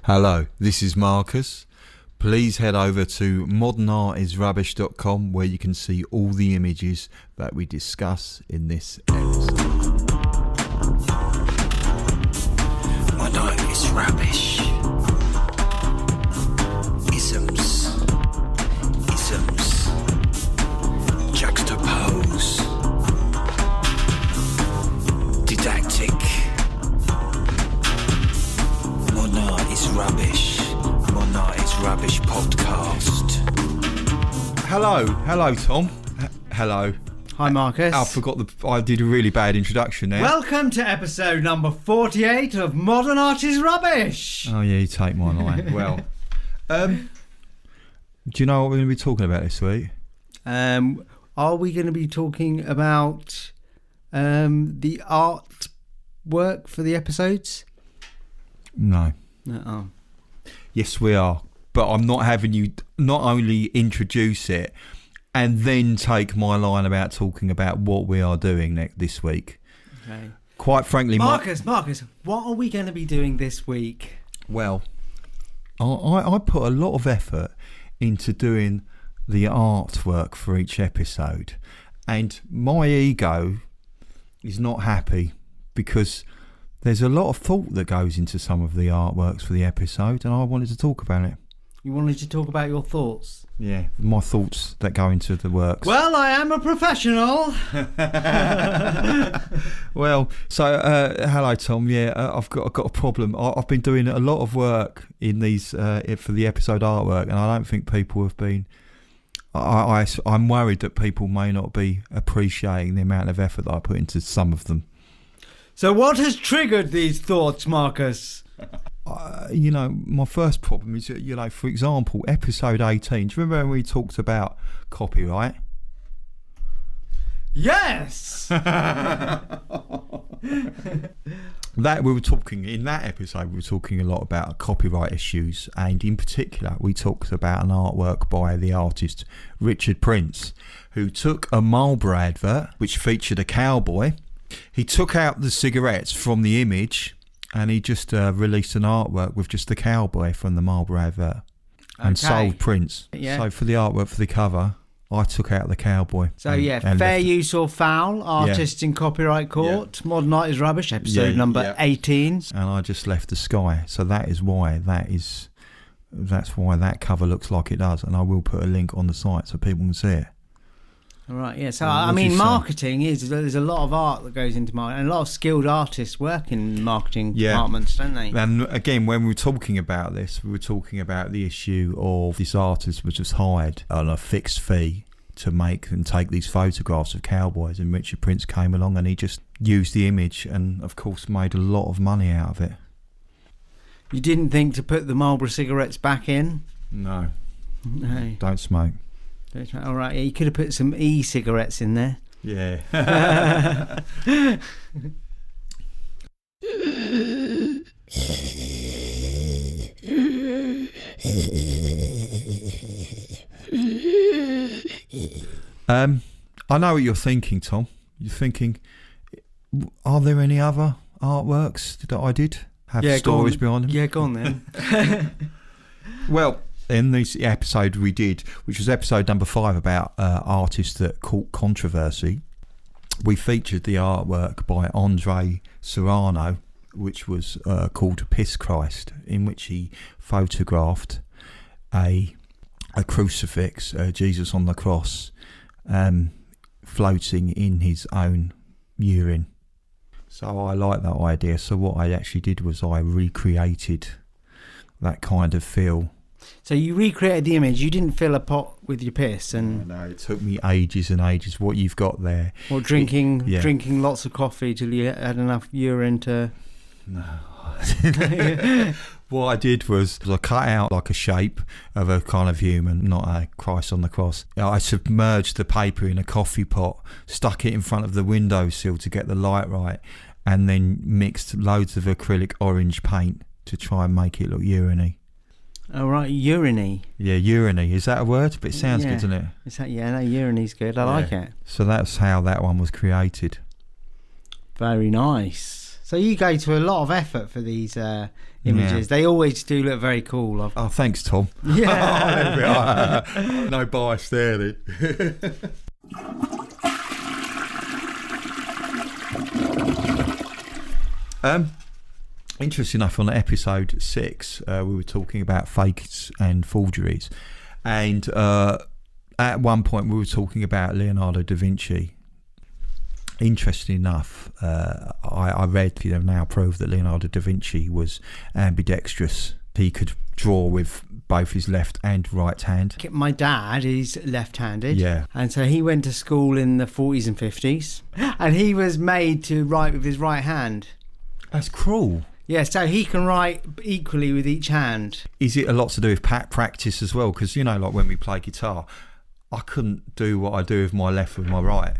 Hello, this is Marcus. Please head over to modernartisrubbish.com where you can see all the images that we discuss in this episode. Modern art is rubbish. Isms. Juxtapose. Didactic. Modern art is rubbish. Modern art is rubbish podcast. Hello, Tom. Hello. Hi, Marcus. I did a really bad introduction there. Welcome to episode number 48 of Modern Art is Rubbish. Oh yeah, you take my line. Well, do you know what we're going to be talking about this week? Are we going to be talking about the art work for the episodes? No. Oh. Yes, we are. But I'm not having you not only introduce it and then take my line about talking about what we are doing this week. Okay. Quite frankly, Marcus, what are we going to be doing this week? Well, I put a lot of effort into doing the artwork for each episode, and my ego is not happy because there's a lot of thought that goes into some of the artworks for the episode, and I wanted to talk about it. You wanted to talk about your thoughts? Yeah, my thoughts that go into the works. Well, I am a professional. Well, so hello, Tom. Yeah, I've got a problem. I've been doing a lot of work in these for the episode artwork, and I don't think people have been. I'm worried that people may not be appreciating the amount of effort that I put into some of them. So what has triggered these thoughts, Marcus? My first problem is, for example, episode 18. Do you remember when we talked about copyright? Yes! That we were talking in that episode. We were talking a lot about copyright issues, and in particular, we talked about an artwork by the artist Richard Prince, who took a Marlboro advert which featured a cowboy. He took out the cigarettes from the image, and he just released an artwork with just the cowboy from the Marlboro advert, and sold Prince. Yeah. So for the artwork for the cover, I took out the cowboy. So and fair use or foul, artists in copyright court, Modern Art is Rubbish, episode number 18. And I just left the sky. So that's why that cover looks like it does, and I will put a link on the site so people can see it. All right, yeah. So marketing there's a lot of art that goes into marketing, and a lot of skilled artists work in marketing departments, don't they? And again, when we were talking about this, we were talking about the issue of this artist was just hired on a fixed fee to make and take these photographs of cowboys, and Richard Prince came along and he just used the image and of course made a lot of money out of it. You didn't think to put the Marlboro cigarettes back in? No. Don't smoke. All right, yeah, you could have put some e-cigarettes in there. Yeah. I know what you're thinking, Tom. You're thinking, are there any other artworks that I did have stories behind them? Yeah, go on then. Well, in this episode we did, which was episode number 5 about artists that caught controversy, we featured the artwork by Andre Serrano, which was called Piss Christ, in which he photographed a crucifix, Jesus on the cross, floating in his own urine. So I like that idea. So what I actually did was I recreated that kind of feel. So you recreated the image. You didn't fill a pot with your piss, and no, it took me ages and ages. What you've got there, or drinking lots of coffee till you had enough urine to. No. What I did was I cut out like a shape of a kind of human, not a Christ on the cross. I submerged the paper in a coffee pot, stuck it in front of the windowsill to get the light right, and then mixed loads of acrylic orange paint to try and make it look urine-y. Oh, right, urine-y. Yeah, urine-y. Is that a word? But it sounds good, doesn't it? Urine-y's good. I like it. So that's how that one was created. Very nice. So you go to a lot of effort for these images. They always do look very cool. Oh, thanks, Tom. Yeah. No bias there, then. Interesting enough, on episode 6, we were talking about fakes and forgeries, and at one point we were talking about Leonardo da Vinci. Interesting enough, I read have now proved that Leonardo da Vinci was ambidextrous. He could draw with both his left and right hand. My dad is left-handed. Yeah. And so he went to school in the 40s and 50s, and he was made to write with his right hand. That's cruel. Yeah, so he can write equally with each hand. Is it a lot to do with practice as well? Because, like when we play guitar, I couldn't do what I do with my left with my right.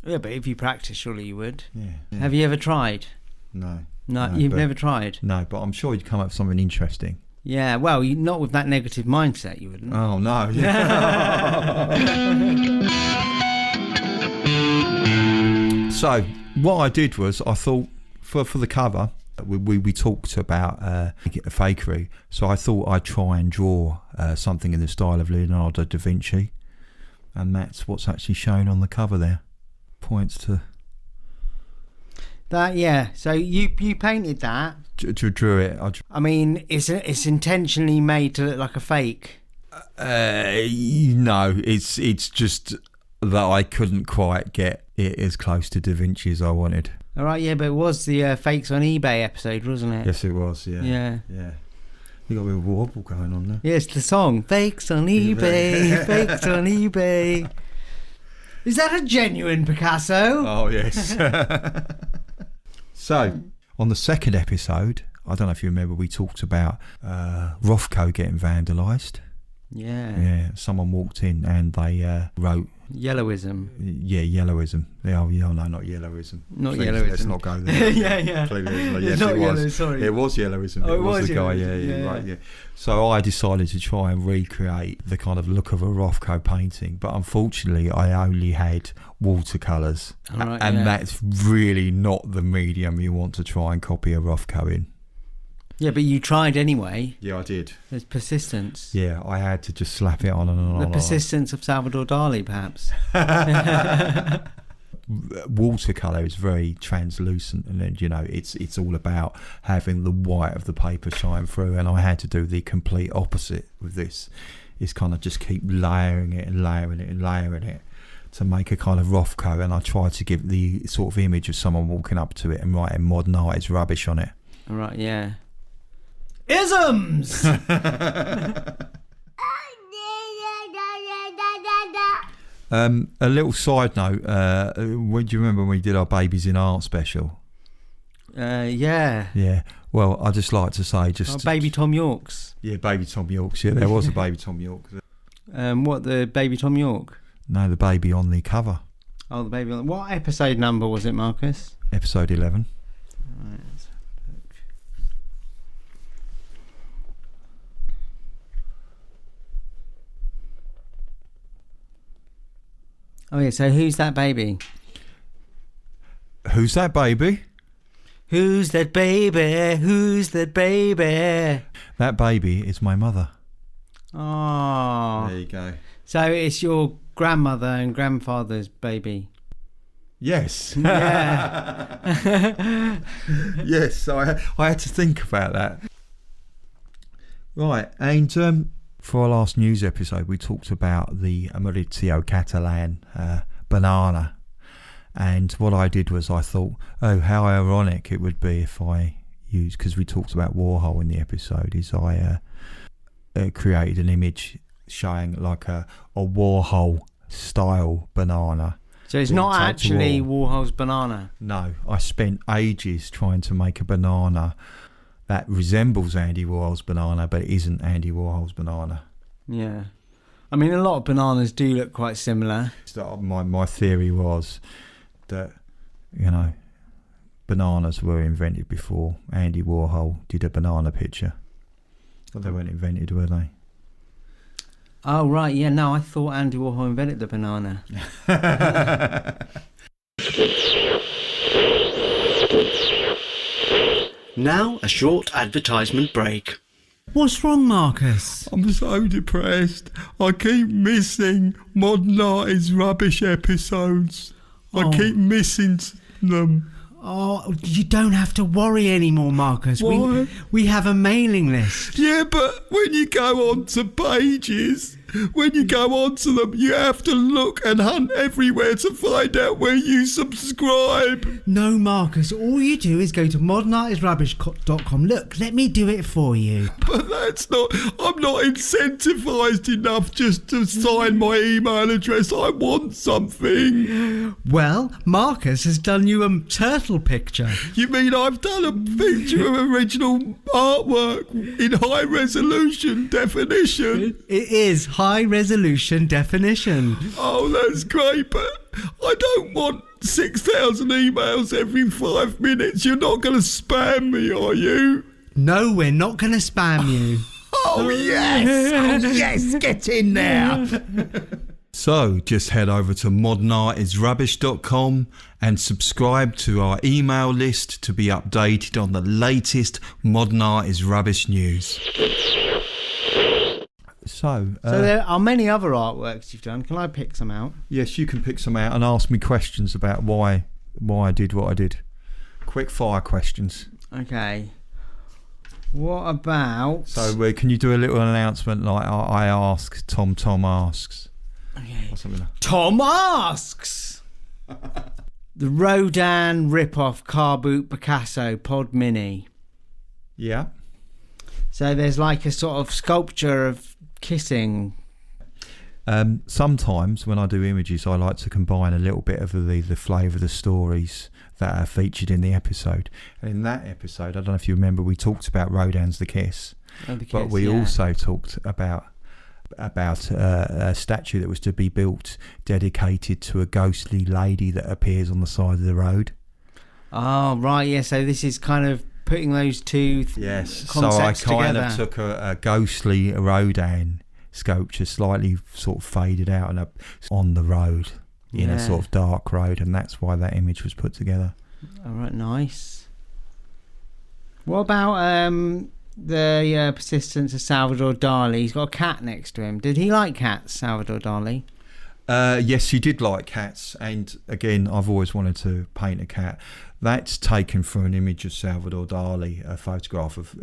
Yeah, but if you practice, surely you would. Yeah. Have you ever tried? No, you've never tried? No, but I'm sure you'd come up with something interesting. Yeah, well, not with that negative mindset, you wouldn't. Oh, no. So, what I did was, I thought, for the cover, we talked about fakery, so I thought I'd try and draw something in the style of Leonardo da Vinci, and that's what's actually shown on the cover there. Points to that. Yeah, so you painted that. Drew it. I mean, it's intentionally made to look like a fake. No, it's just that I couldn't quite get it as close to Da Vinci as I wanted. All right, yeah, but it was the Fakes on eBay episode, wasn't it? Yes, it was, yeah. Yeah. You got a bit of a wobble going on there. Yes, the song, Fakes on eBay, Fakes on eBay. Is that a genuine Picasso? Oh, yes. So, on the second episode, I don't know if you remember, we talked about Rothko getting vandalised. Yeah, someone walked in and they wrote Yellowism. Yeah, yellowism. Oh, yeah, no, not yellowism. Not Please, yellowism. Let's not go there. Yeah. Please, Yes, it was. Yellow, sorry. It was yellowism. Oh, it was the guy. yellowism. Yeah, right. Yeah. So I decided to try and recreate the kind of look of a Rothko painting, but unfortunately, I only had watercolours, and that's really not the medium you want to try and copy a Rothko in. Yeah, but you tried anyway. Yeah, I did. There's persistence. Yeah, I had to just slap it on and on. The persistence of Salvador Dali, perhaps. Watercolour is very translucent, and then it's all about having the white of the paper shine through, and I had to do the complete opposite with this. It's kind of just keep layering it and layering it and layering it to make a kind of Rothko, and I tried to give the sort of image of someone walking up to it and writing "modern art is rubbish" on it. All right, yeah. Isms! A little side note, do you remember when we did our Babies in Art special? Yeah. Yeah. Well, I'd just like to say Baby Tom Yorks. Yeah, Baby Tom Yorks. Yeah, there was a Baby Tom York. What, the Baby Tom York? No, the baby on the cover. Oh, the baby on... What episode number was it, Marcus? Episode 11. Right, let's have a look. Oh, yeah, so who's that baby? Who's that baby? Who's that baby? Who's that baby? That baby is my mother. Oh. There you go. So it's your grandmother and grandfather's baby. Yes. Yeah. Yes, so I had to think about that. Right, and for our last news episode, we talked about the Maurizio Catalan banana. And what I did was I thought, oh, how ironic it would be if I used, because we talked about Warhol in the episode, is I created an image showing like a Warhol style banana. So it's not actually Warhol's banana? No, I spent ages trying to make a banana that resembles Andy Warhol's banana, but it isn't Andy Warhol's banana. Yeah. I mean, a lot of bananas do look quite similar. So my theory was that, bananas were invented before Andy Warhol did a banana picture. But they weren't invented, were they? Oh, right, yeah, no, I thought Andy Warhol invented the banana. Now a short advertisement break. What's wrong, Marcus? I'm so depressed. I keep missing Modern Art is Rubbish episodes. I keep missing them. Oh, you don't have to worry anymore, Marcus. Why? We have a mailing list. Yeah, but when you go onto pages, when you go onto them, you have to look and hunt everywhere to find out where you subscribe. No, Marcus. All you do is go to modernartisrubbish.com. Look, let me do it for you. But that's not... I'm not incentivised enough just to sign my email address. I want something. Well, Marcus has done you a turtle picture. You mean I've done a picture of original artwork in high resolution definition? It is high resolution definition. Oh, that's great, but I don't want 6,000 emails every 5 minutes. You're not going to spam me, are you? No, we're not going to spam you. Oh, yes! Oh, yes! Get in there! So, just head over to modernartisrubbish.com and subscribe to our email list to be updated on the latest Modern Art is Rubbish news. So there are many other artworks you've done. Can I pick some out? Yes, you can pick some out and ask me questions about why I did what I did. Quick fire questions. Okay. What about... So can you do a little announcement like I ask, Tom asks? Okay. Or something like that. Tom asks! The Rodin rip-off car boot Picasso Pod Mini. Yeah. So there's like a sort of sculpture of kissing. Sometimes when I do images, I like to combine a little bit of the flavour of the stories that are featured in the episode. And in that episode, I don't know if you remember, we talked about Rodin's The Kiss. Oh, The Kiss, but we also talked about a statue that was to be built dedicated to a ghostly lady that appears on the side of the road. Oh, right, yeah. So this is kind of putting those two concepts together. So I kind of took a ghostly Rodin sculpture, slightly sort of faded out and on the road, in a sort of dark road, and that's why that image was put together. All right, nice. What about the persistence of Salvador Dali? He's got a cat next to him. Did he like cats, Salvador Dali? Yes, he did like cats, and again, I've always wanted to paint a cat. That's taken from an image of Salvador Dali, a photograph of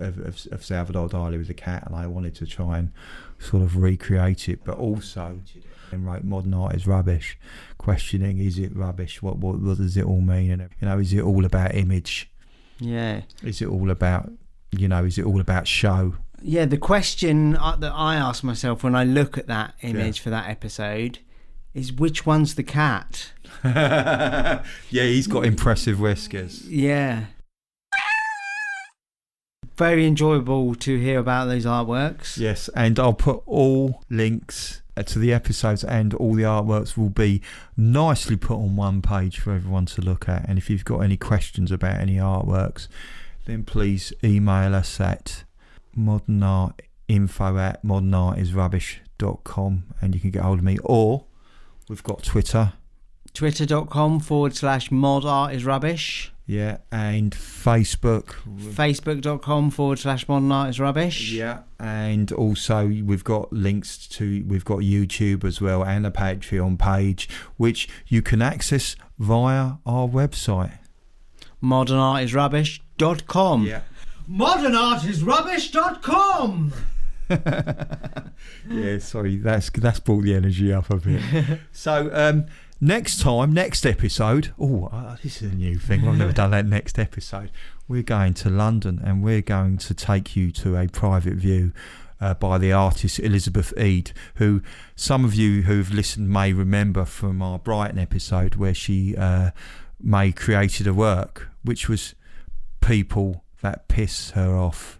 Salvador Dali with a cat, and I wanted to try and sort of recreate it, but also and wrote Modern Art is Rubbish, questioning, is it rubbish? What does it all mean? And is it all about image? Yeah. Is it all about show? Yeah, the question that I ask myself when I look at that image for that episode is, which one's the cat? Yeah, he's got impressive whiskers. Yeah. Very enjoyable to hear about those artworks. Yes, and I'll put all links to the episodes, and all the artworks will be nicely put on one page for everyone to look at. And if you've got any questions about any artworks, then please email us at info@modernartisrubbish.com, and you can get hold of me. Or we've got Twitter. Twitter.com/modartisrubbish. Yeah, and Facebook. Facebook.com/modernartisrubbish. Yeah, and also we've got YouTube as well, and a Patreon page, which you can access via our website. modernartisrubbish.com. Yeah. modernartisrubbish.com. Yeah, sorry, that's brought the energy up a bit. So next episode, this is a new thing, I've never done that. Next episode, we're going to London, and we're going to take you to a private view by the artist Elizabeth Eade, who some of you who've listened may remember from our Brighton episode, where she created a work which was People That Piss Her Off.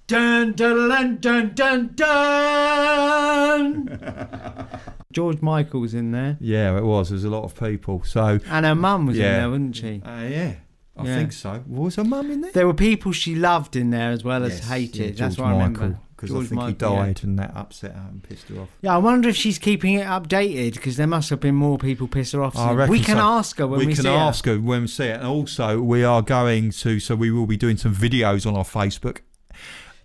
Dun dun dun dun dun dun. George Michael's in there. Yeah, it was. There's a lot of people. So and her mum was in there, wasn't she? Yeah. I think so. Was her mum in there? There were people she loved in there as well as hated. Yeah, That's what I remember. Because I think he died and that upset her and pissed her off. Yeah, I wonder if she's keeping it updated because there must have been more people piss her off. We can ask her when we see her. We can ask her when we see it. And also, we are going to, so we will be doing some videos on our Facebook.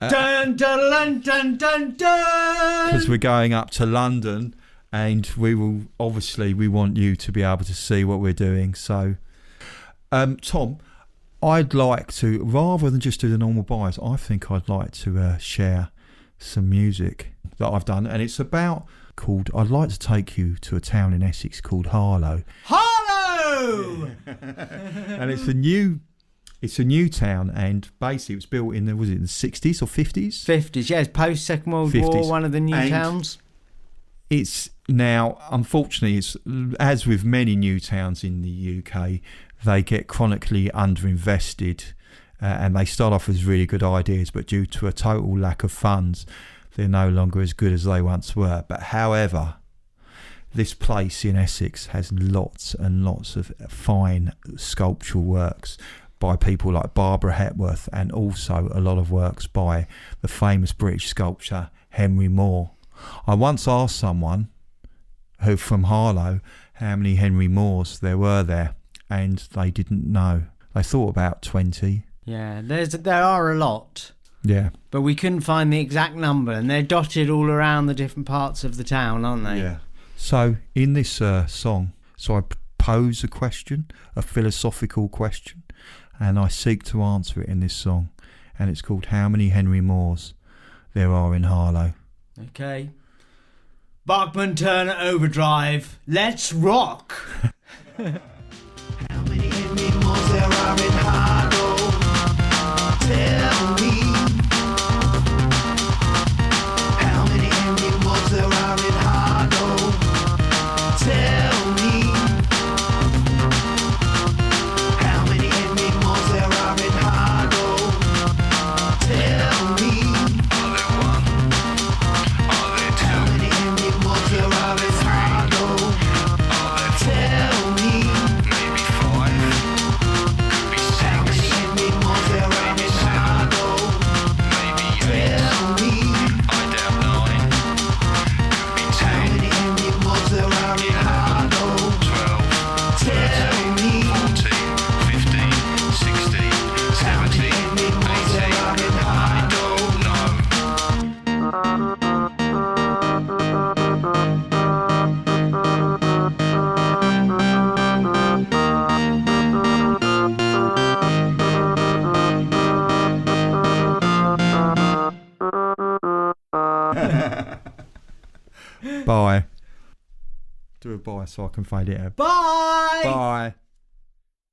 Dun, dun, dun, dun, dun, dun! Because we're going up to London and we want you to be able to see what we're doing. So, Tom, I'd like to, rather than just do the normal buys, I think I'd like to share some music that I've done, and it's called I'd like to take you to a town in Essex called Harlow. Harlow! And it's a new town, and basically it was built in the 60s or 50s? 50s, yeah, it's post Second World War, one of the new towns. It's now, unfortunately, it's as with many new towns in the UK, they get chronically underinvested. And they start off as really good ideas, but due to a total lack of funds, they're no longer as good as they once were. But however, this place in Essex has lots and lots of fine sculptural works by people like Barbara Hepworth, and also a lot of works by the famous British sculptor Henry Moore. I once asked someone who from Harlow how many Henry Moores there were there, and they didn't know. They thought about 20. Yeah, there are a lot. Yeah. But we couldn't find the exact number, and they're dotted all around the different parts of the town, aren't they? Yeah. So in this song, I pose a question, a philosophical question, and I seek to answer it in this song, and it's called How Many Henry Moores There Are in Harlow. Okay. Bachman Turner Overdrive, let's rock! How many Henry Moores there are in Harlow? Tell me. How many Henry Moores there are in Harlow? Tell me. How many Henry Moores there are in Harlow? Tell me. Are there one? Are there two? How many Henry Moores there are in Harlow? Are there four? Tell me. Maybe five. Could be six. How many Henry Moores there are in Harlow? Maybe eight. Tell me. I doubt nine. Could be 10. How many Henry Moores there are in Harlow? 12. Tell me. 14. 15. 16. 17. 18. I don't know. Bye. Do a bye so I can fade it out. Bye! Bye.